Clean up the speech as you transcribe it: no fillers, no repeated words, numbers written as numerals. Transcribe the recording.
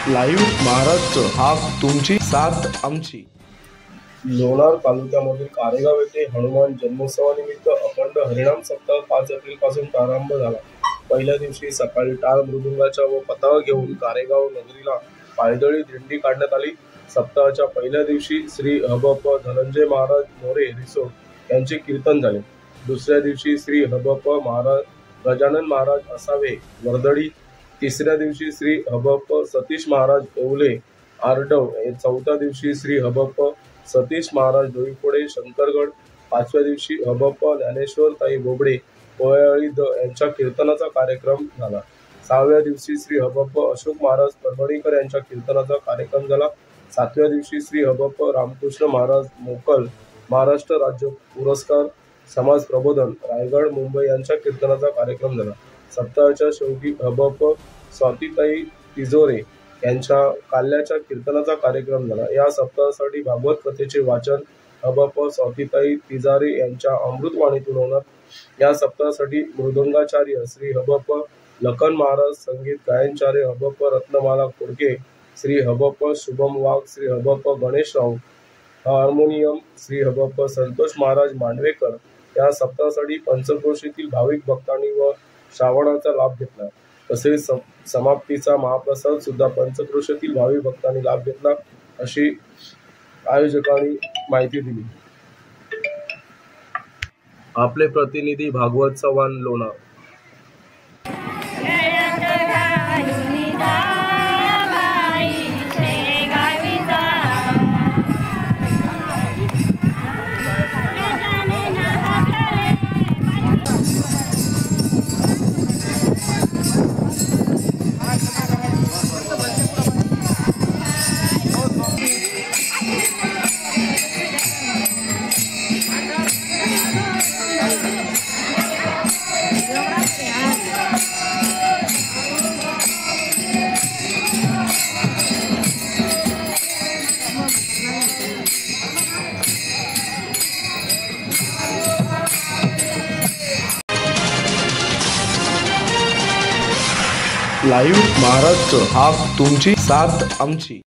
Live Maharashtra हा तुमची साथ आमची। लोणार तालुक्यामधील कारेगाव येथे हनुमान जन्मोत्सवानिमित्त अखंड हरिनाम सप्ताह 5 एप्रिल पासून प्रारंभ झाला। पहिल्या दिवशी सकाळी टाळ मृदुंगाच्या व पताका घेऊन कारेगाव नगरीला पायदळी दिंडी काढण्यात आली। सप्ताहाच्या पहिल्या दिवशी श्री हबप धनंजय महाराज मोरे रिसोड यांचे कीर्तन झाले। दुसऱ्या दिवशी श्री हबप महाराज गजानन महाराज असावे वर्दळी। तिसऱ्या दिवशी श्री हबप सतीश महाराज येवले आरडव। चौथ्या दिवशी श्री हबप सतीश महाराज डोईफोडे शंकरगड। पाचव्या दिवशी हबप ज्ञानेश्वर ताई बोबडे कोयाळी यांच्या कीर्तनाचा कार्यक्रम झाला। सहाव्या दिवशी श्री हबप अशोक महाराज परभणीकर यांच्या कीर्तनाचा कार्यक्रम झाला। सातव्या दिवशी श्री हबप रामकृष्ण महाराज मोकल महाराष्ट्र राज्य पुरस्कार समाज प्रबोधन रायगड मुंबई यांच्या कीर्तनाचा कार्यक्रम झाला। सप्ताहाच्या शेवटी हबप स्वातीताई तिजोरे यांच्या काल्याच्या कीर्तनाचा कार्यक्रम झाला। या सप्ताहासाठी भागवत कथेचे वाचन हबप स्वातीताई तिजारे यांच्या अमृतवाणीतून होणार। या सप्ताहासाठी मृदंगाचार्य श्री हबप लखन महाराज, संगीत गायनचार्य हबप रत्नमाला खोडके, श्री हबप शुभम वाघ, श्री हबप गणेशराव हार्मोनियम, श्री हबप संतोष महाराज मांडवेकर। या सप्ताहासाठी पंचक्रोशीतील भाविक भक्तांनी व श्रावणाचा लाभ घेतला। तसेच समाप्तीचा महाप्रसाद सुद्धा पंचक्रोशीतील भाविक भक्तांनी लाभ घेतला अशी आयोजकांनी माहिती दिली। आपले प्रतिनिधी भागवत चव्हाण लोणार। लाईव्ह महाराष्ट्र हा तुमची साथ आमची।